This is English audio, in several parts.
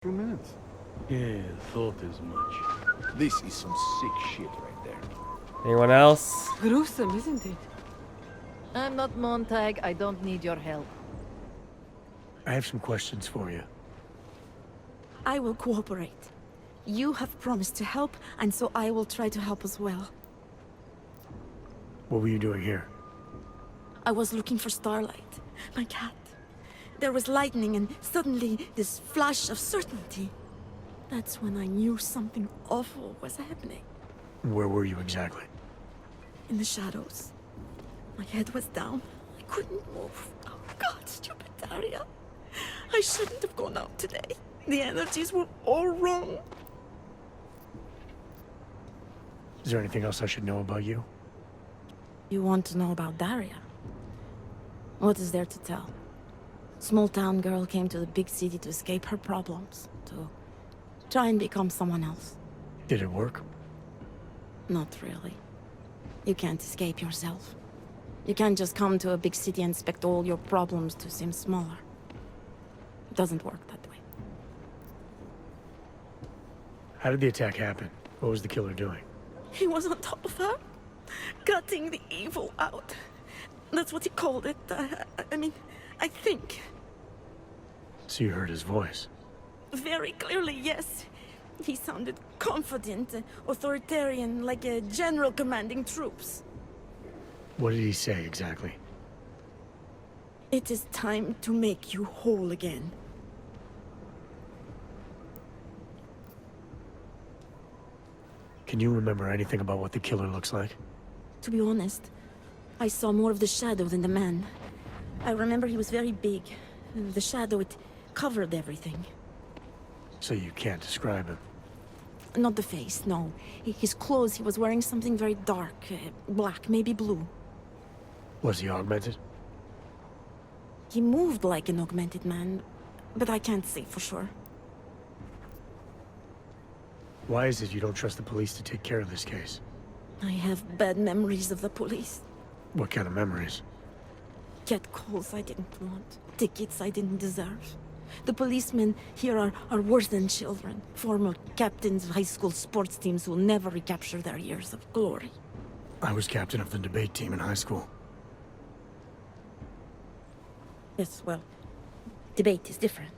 2 minutes. Yeah, thought as much. This is some sick shit right there. Anyone else? Gruesome, isn't it? I'm not Montag. I don't need your help. I have some questions for you. I will cooperate. You have promised to help, and so I will try to help as well. What were you doing here? I was looking for Starlight, my cat. There was lightning and suddenly this flash of certainty. That's when I knew something awful was happening. Where were you exactly? In the shadows. My head was down. I couldn't move. Oh God, stupid Daria. I shouldn't have gone out today. The energies were all wrong. Is there anything else I should know about you? You want to know about Daria? What is there to tell? Small town girl came to the big city to escape her problems, to try and become someone else. Did it work? Not really. You can't escape yourself. You can't just come to a big city and expect all your problems to seem smaller. It doesn't work that way. How did the attack happen? What was the killer doing? He was on top of her, cutting the evil out. That's what he called it. I think. So you heard his voice? Very clearly, yes. He sounded confident, authoritarian, like a general commanding troops. What did he say exactly? It is time to make you whole again. Can you remember anything about what the killer looks like? To be honest, I saw more of the shadow than the man. I remember he was very big. The shadow, it covered everything. So you can't describe him? Not the face, no. His clothes, he was wearing something very dark, black, maybe blue. Was he augmented? He moved like an augmented man, but I can't say for sure. Why is it you don't trust the police to take care of this case? I have bad memories of the police. What kind of memories? Get calls I didn't want, tickets I didn't deserve. The policemen here are worse than children. Former captains of high school sports teams who will never recapture their years of glory. I was captain of the debate team in high school. Yes, well, debate is different.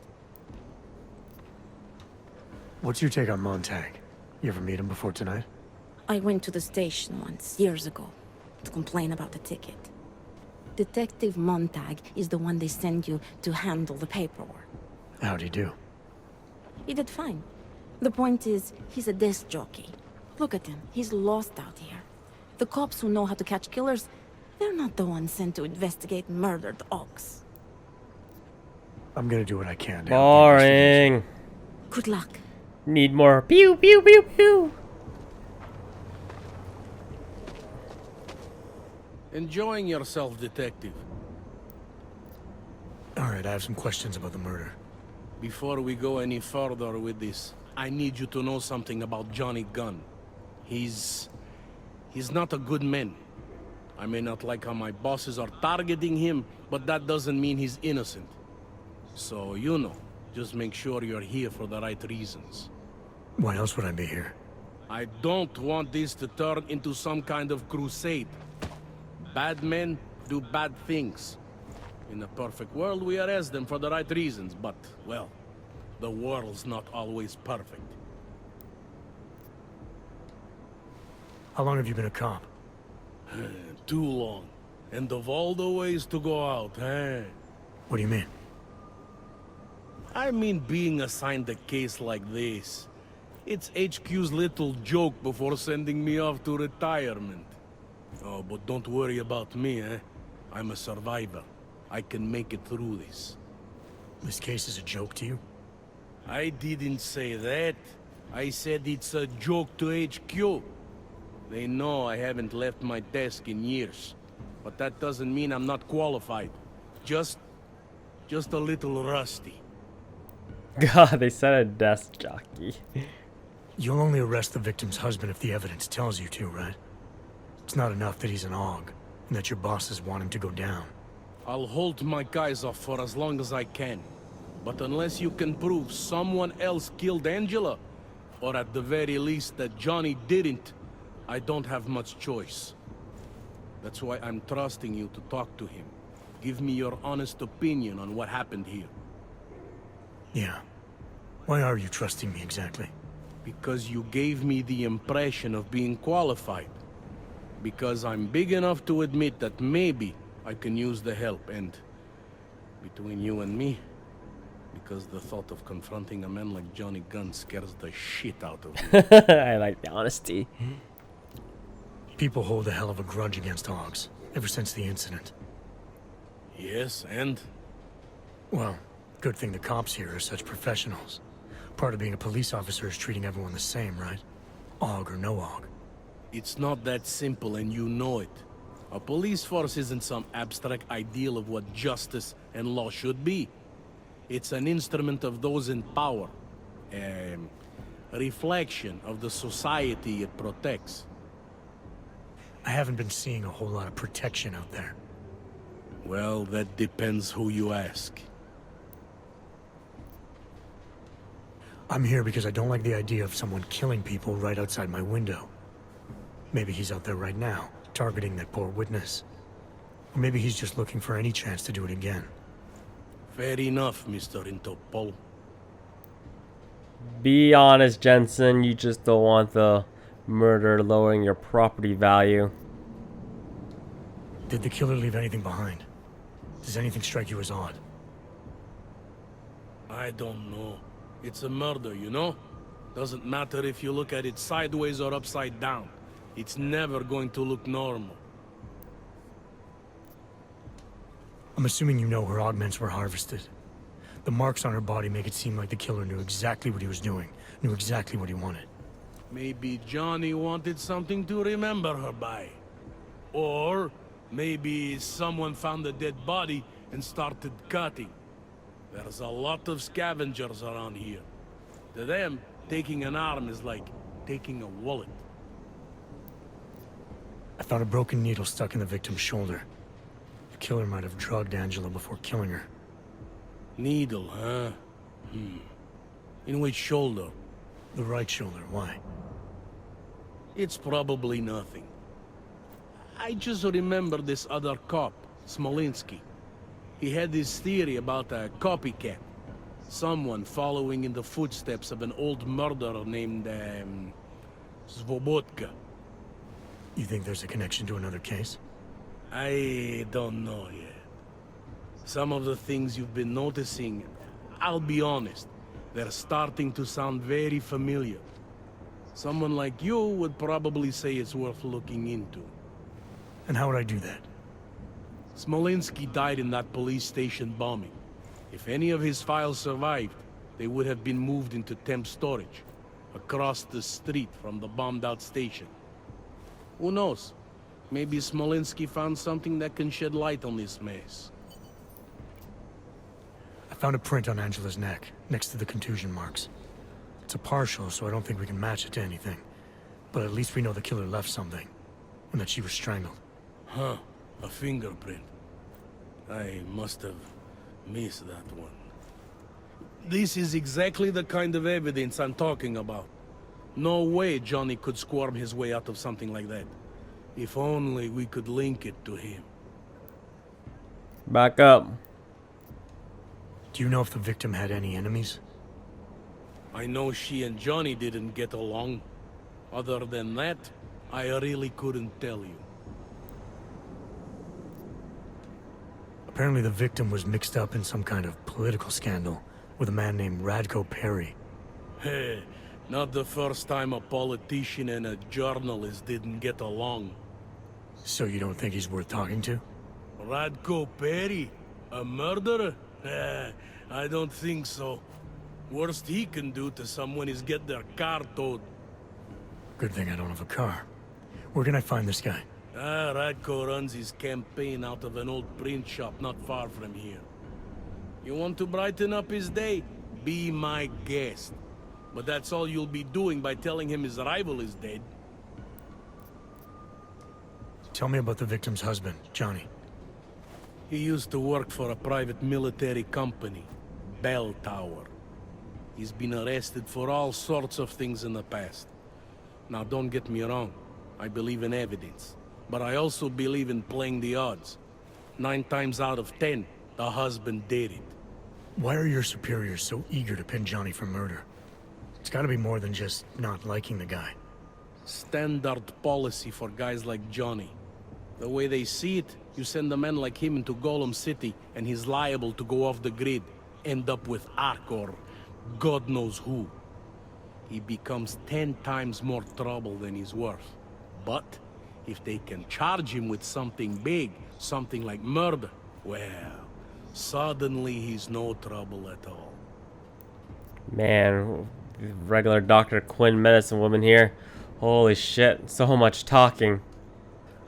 What's your take on Montag? You ever meet him before tonight? I went to the station once, years ago, to complain about the ticket. Detective Montag is the one they send you to handle the paperwork. How'd he do? He did fine. The point is, he's a desk jockey. Look at him, he's lost out here. The cops who know how to catch killers, they're not the ones sent to investigate murdered ox. I'm gonna do what I can to help the investigation. Boring. Good luck. Need more pew pew pew pew. Enjoying yourself, detective. Alright, I have some questions about the murder. Before we go any further with this, I need you to know something about Johnny Gunn. He's not a good man. I may not like how my bosses are targeting him, but that doesn't mean he's innocent. So, you know, just make sure you're here for the right reasons. Why else would I be here? I don't want this to turn into some kind of crusade. Bad men do bad things. In a perfect world, we arrest them for the right reasons, but, well, the world's not always perfect. How long have you been a cop? Too long. And of all the ways to go out, eh? What do you mean? I mean being assigned a case like this. It's HQ's little joke before sending me off to retirement. Oh, but don't worry about me, eh? I'm a survivor. I can make it through this. This case is a joke to you? I didn't say that. I said it's a joke to HQ. They know I haven't left my desk in years. But that doesn't mean I'm not qualified. Just a little rusty. God, they said a desk jockey. You'll only arrest the victim's husband if the evidence tells you to, right? It's not enough that he's an AUG, and that your bosses want him to go down. I'll hold my guys off for as long as I can. But unless you can prove someone else killed Angela, or at the very least that Johnny didn't, I don't have much choice. That's why I'm trusting you to talk to him. Give me your honest opinion on what happened here. Yeah. Why are you trusting me exactly? Because you gave me the impression of being qualified. Because I'm big enough to admit that maybe I can use the help, and between you and me, because the thought of confronting a man like Johnny Gunn scares the shit out of me. I like the honesty. People hold a hell of a grudge against Hogs, ever since the incident. Yes, and? Well, good thing the cops here are such professionals. Part of being a police officer is treating everyone the same, right? Og or no Og. It's not that simple, and you know it. A police force isn't some abstract ideal of what justice and law should be. It's an instrument of those in power. A reflection of the society it protects. I haven't been seeing a whole lot of protection out there. Well, that depends who you ask. I'm here because I don't like the idea of someone killing people right outside my window. Maybe he's out there right now, targeting that poor witness. Or maybe he's just looking for any chance to do it again. Fair enough, Mr. Interpol. Be honest, Jensen. You just don't want the murder lowering your property value. Did the killer leave anything behind? Does anything strike you as odd? I don't know. It's a murder, you know? Doesn't matter if you look at it sideways or upside down. It's never going to look normal. I'm assuming you know her augments were harvested. The marks on her body make it seem like the killer knew exactly what he was doing, knew exactly what he wanted. Maybe Johnny wanted something to remember her by. Or maybe someone found a dead body and started cutting. There's a lot of scavengers around here. To them, taking an arm is like taking a wallet. I found a broken needle stuck in the victim's shoulder. The killer might have drugged Angela before killing her. Needle, huh? In which shoulder? The right shoulder, why? It's probably nothing. I just remember this other cop, Smolinski. He had this theory about a copycat. Someone following in the footsteps of an old murderer named, Svobodka. You think there's a connection to another case? I don't know yet. Some of the things you've been noticing, I'll be honest, they're starting to sound very familiar. Someone like you would probably say it's worth looking into. And how would I do that? Smolinski died in that police station bombing. If any of his files survived, they would have been moved into temp storage, across the street from the bombed-out station. Who knows? Maybe Smolinski found something that can shed light on this mess. I found a print on Angela's neck, next to the contusion marks. It's a partial, so I don't think we can match it to anything. But at least we know the killer left something, and that she was strangled. Huh, a fingerprint. I must have missed that one. This is exactly the kind of evidence I'm talking about. No way Johnny could squirm his way out of something like that. If only we could link it to him. Back up. Do you know if the victim had any enemies? I know she and Johnny didn't get along. Other than that, I really couldn't tell you. Apparently the victim was mixed up in some kind of political scandal with a man named Radco Perry. Hey, not the first time a politician and a journalist didn't get along. So you don't think he's worth talking to? Radco Perry? A murderer? I don't think so. Worst he can do to someone is get their car towed. Good thing I don't have a car. Where can I find this guy? Radco runs his campaign out of an old print shop not far from here. You want to brighten up his day? Be my guest. But that's all you'll be doing by telling him his rival is dead. Tell me about the victim's husband, Johnny. He used to work for a private military company. Bell Tower. He's been arrested for all sorts of things in the past. Now, don't get me wrong. I believe in evidence. But I also believe in playing the odds. 9 times out of 10, the husband did it. Why are your superiors so eager to pin Johnny for murder? It's gotta be more than just not liking the guy. Standard policy for guys like Johnny. The way they see it, you send a man like him into Golem City, and he's liable to go off the grid, end up with Ark or God knows who. He becomes 10 times more trouble than he's worth. But if they can charge him with something big, something like murder, well, suddenly he's no trouble at all. Man, regular Dr. Quinn medicine woman here. Holy shit, so much talking.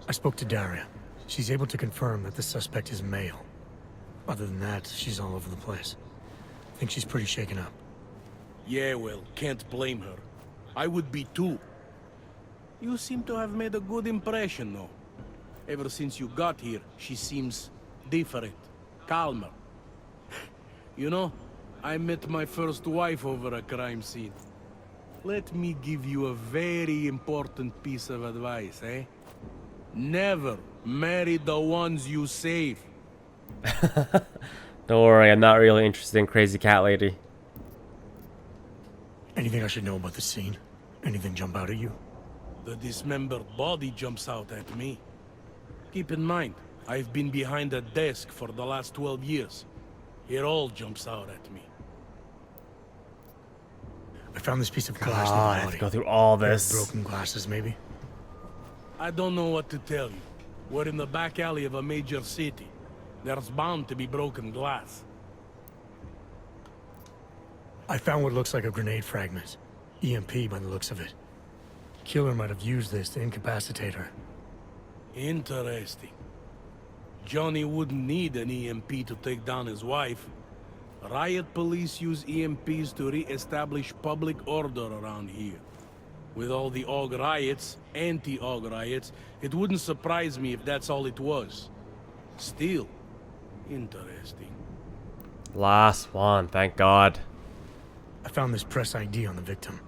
I spoke to Daria. She's able to confirm that the suspect is male. Other than that, she's all over the place. I think she's pretty shaken up. Yeah, well, can't blame her. I would be too. You seem to have made a good impression, though. Ever since you got here, she seems different, calmer. You know, I met my first wife over a crime scene. Let me give you a very important piece of advice, eh? Never marry the ones you save. Don't worry, I'm not really interested in Crazy Cat Lady. Anything I should know about the scene? Anything jump out at you? The dismembered body jumps out at me. Keep in mind, I've been behind a desk for the last 12 years. It all jumps out at me. I found this piece of glass God, I in the have body. to go through all Pair of this. broken glasses, maybe? I don't know what to tell you. We're in the back alley of a major city. There's bound to be broken glass. I found what looks like a grenade fragment. EMP by the looks of it. Killer might have used this to incapacitate her. Interesting. Johnny wouldn't need an EMP to take down his wife. Riot police use EMPs to re-establish public order around here. With all the AUG riots, anti-AUG riots, it wouldn't surprise me if that's all it was. Still, interesting. Last one, thank God. I found this press ID on the victim.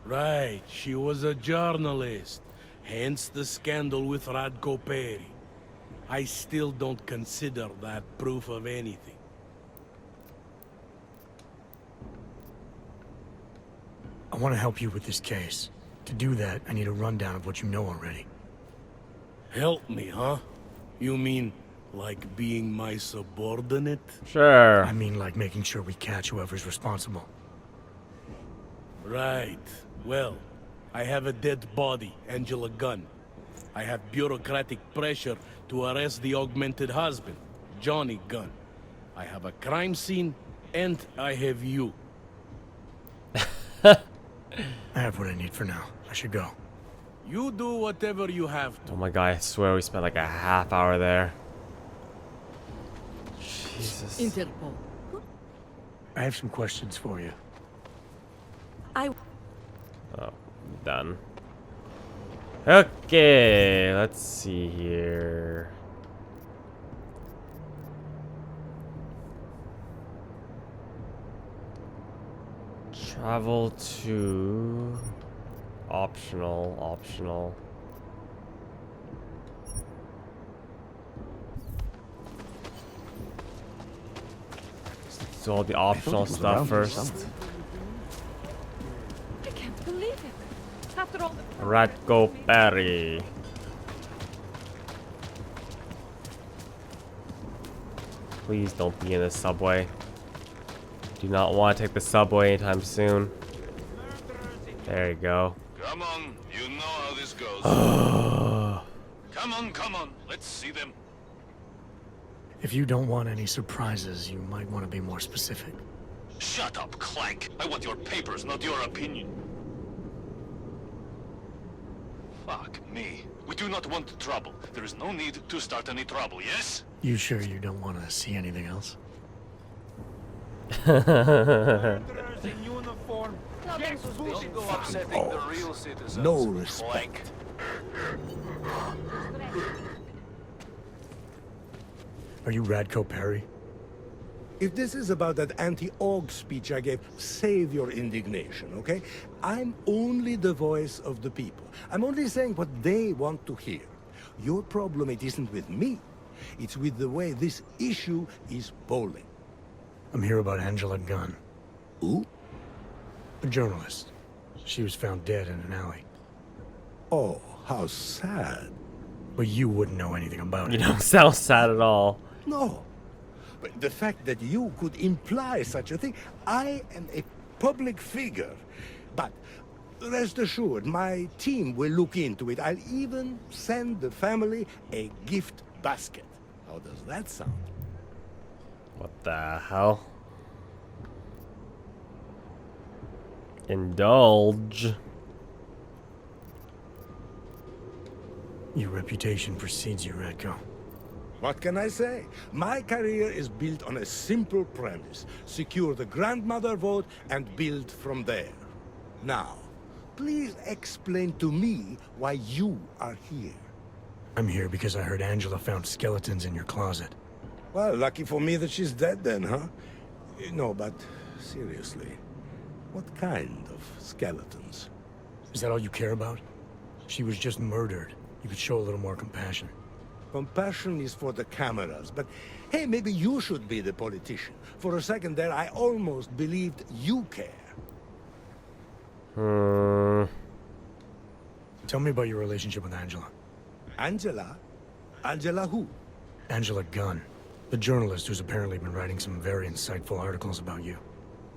Right, she was a journalist. Hence the scandal with Radco Perry. I still don't consider that proof of anything. I want to help you with this case. To do that, I need a rundown of what you know already. Help me, huh? You mean, like being my subordinate? Sure. I mean, like making sure we catch whoever's responsible. Right. Well, I have a dead body, Angela Gunn. I have bureaucratic pressure to arrest the augmented husband, Johnny Gunn. I have a crime scene, and I have you. I have what I need for now. I should go. You do whatever you have to. Oh my God, I swear we spent like a half hour there. Jesus. Interpol. I have some questions for you. Oh, done. Okay, let's see here. Travel to optional. Let's do all the optional stuff first. I can't believe it. After all the... Radco Perry. Please don't be in the subway. Do not want to take the subway anytime soon. There you go. Come on, you know how this goes. Come on, let's see them. If you don't want any surprises, you might want to be more specific. Shut up, Clank. I want your papers, not your opinion. Fuck me. We do not want trouble. There is no need to start any trouble, yes? You sure you don't want to see anything else? Upsetting the real citizens. No respect. Are you Radco Perry? If this is about that anti-AUG speech I gave, save your indignation, okay? I'm only the voice of the people. I'm only saying what they want to hear. Your problem, it isn't with me. It's with the way this issue is polling. I'm here about Angela Gunn, Who? a journalist. She was found dead in an alley. Oh, how sad. But you wouldn't know anything about You it. don't sound sad at all. No. But the fact that you could imply such a thing, I am a public figure. But rest assured, my team will look into it. I'll even send the family a gift basket. How does that sound? What the hell? Indulge. Your reputation precedes you, Radco. What can I say? My career is built on a simple premise. Secure the grandmother vote and build from there. Now, please explain to me why you are here. I'm here because I heard Angela found skeletons in your closet. Well, lucky for me that she's dead then, huh? No, but seriously, what kind of skeletons? Is that all you care about? She was just murdered. You could show a little more compassion. Compassion is for the cameras, but hey, maybe you should be the politician. For a second there, I almost believed you care. Tell me about your relationship with Angela. Angela? Angela who? Angela Gunn, the journalist who's apparently been writing some very insightful articles about you.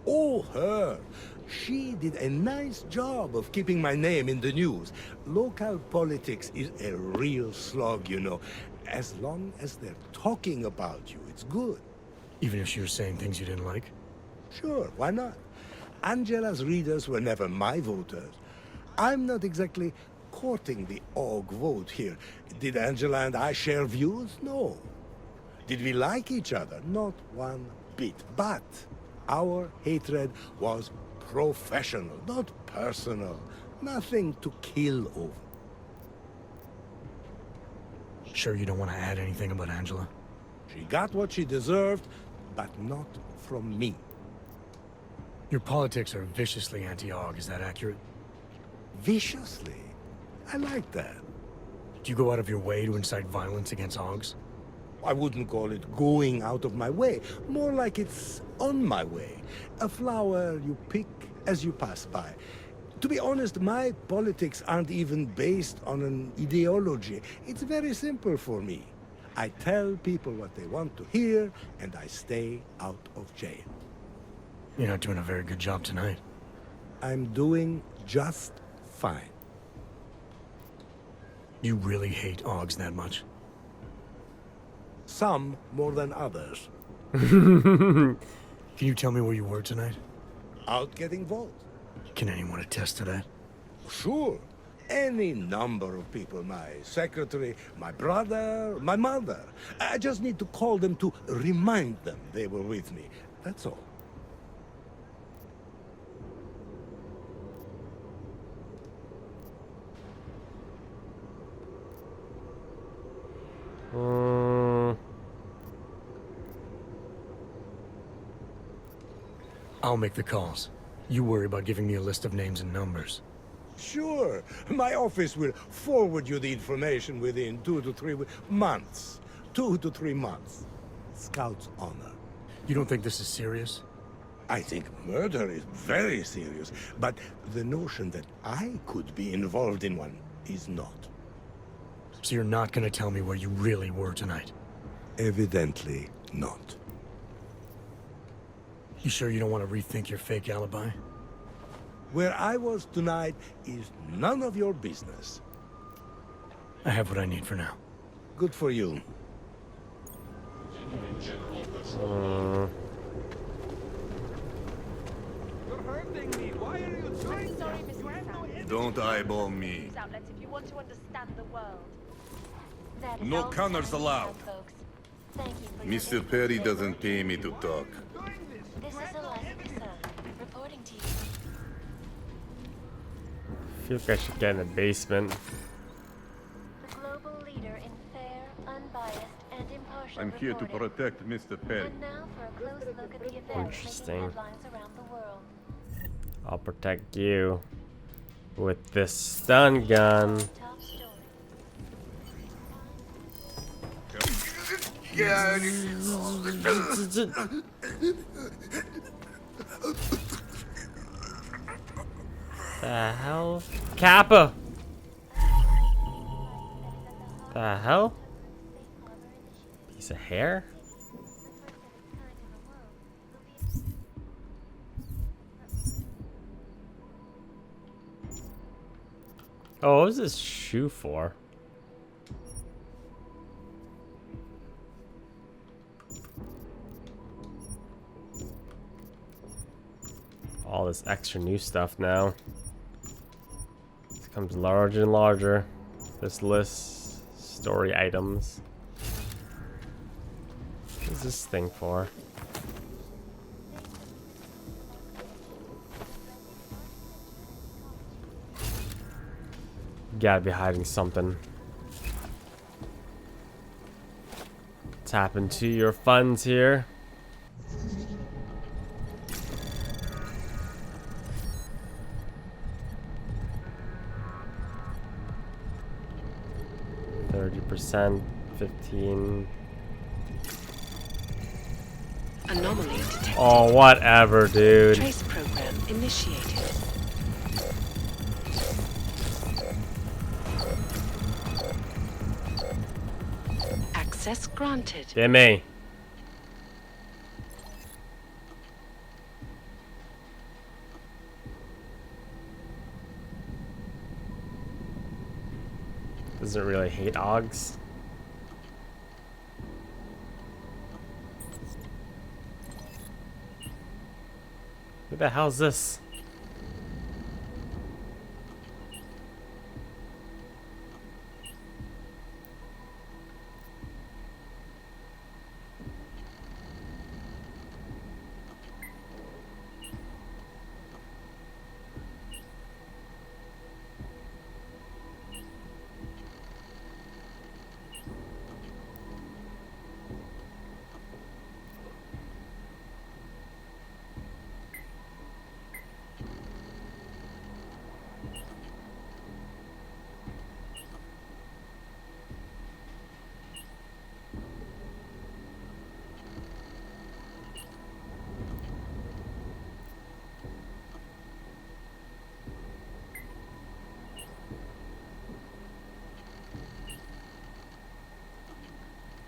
Oh, her. She did a nice job of keeping my name in the news. Local politics is a real slog, you know. As long as they're talking about you, it's good. Even if she was saying things you didn't like? Sure, why not? Angela's readers were never my voters. I'm not exactly courting the AUG vote here. Did Angela and I share views? No. Did we like each other? Not one bit. But our hatred was professional, not personal. Nothing to kill over. Sure you don't want to add anything about Angela? She got what she deserved, but not from me. Your politics are viciously anti-AUG, is that accurate? Viciously? I like that. Do you go out of your way to incite violence against AUGs? I wouldn't call it going out of my way. More like it's on my way. A flower you pick as you pass by. To be honest, my politics aren't even based on an ideology. It's very simple for me. I tell people what they want to hear, and I stay out of jail. You're not doing a very good job tonight. I'm doing just fine. You really hate AUGs that much? Some more than others. Can you tell me where you were tonight? Out getting votes. Can anyone attest to that? Sure. Any number of people. My secretary, my brother, my mother. I just need to call them to remind them they were with me. That's all. I'll make the calls. You worry about giving me a list of names and numbers. Sure. My office will forward you the information within 2 to 3 months. 2 to 3 months. Scout's honor. You don't think this is serious? I think murder is very serious, but the notion that I could be involved in one is not. So you're not gonna tell me where you really were tonight? Evidently not. You sure you don't want to rethink your fake alibi? Where I was tonight is none of your business. I have what I need for now. Good for you. Don't eyeball me. Outlets if you want to understand the world. No counters allowed. Thank you for Mr. Perry doesn't pay me to talk. This is Eliza, sir. Reporting to you. I feel like I should get in the basement. The global leader in fair, unbiased, and impartial I'm here to reporting. protect Mr. Perry. And now for a close look Interesting. Headlines around the world. I'll protect you with this stun gun. Top story. The hell? Kappa! The hell? Piece of hair? Oh, what was this shoe for? All this extra new stuff now. It becomes larger and larger. This list, story items. What is this thing for? Gotta be hiding something. Tap into your funds here. %, 15. Anomaly detected. Oh, whatever, dude. Trace program initiated. Access granted. Gimme. Doesn't really hate Augs. Who the hell's this?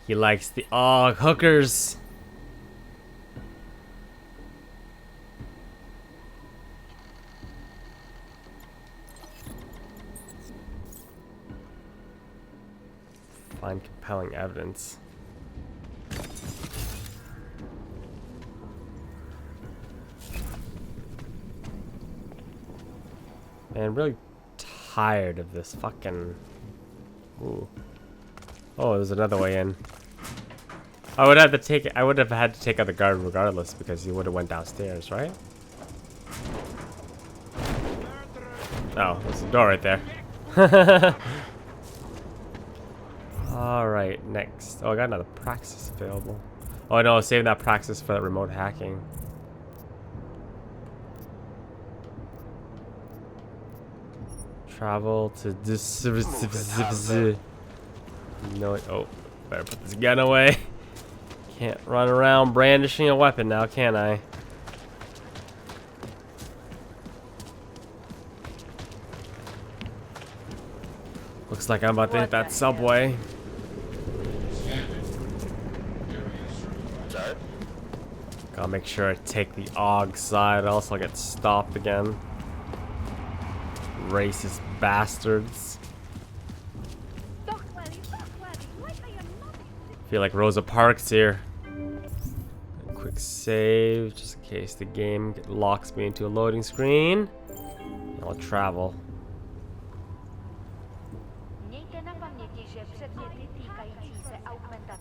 He likes the hookers. Find compelling evidence. Man, I'm really tired of this fucking. Ooh. Oh, there's another way in. I would have to take it. I would have had to take out the guard regardless because he would have went downstairs, right? Oh, there's a door right there. All right, next. Oh, I got another praxis available. Oh no, saving that praxis for that remote hacking. Travel to this. No, oh, better put this gun away. Can't run around brandishing a weapon now, can I? Looks like I'm about to hit that subway. Gotta make sure I take the AUG side, else I'll get stopped again. Racist bastards. Feel like Rosa Parks here. A quick save, just in case the game locks me into a loading screen. I'll travel.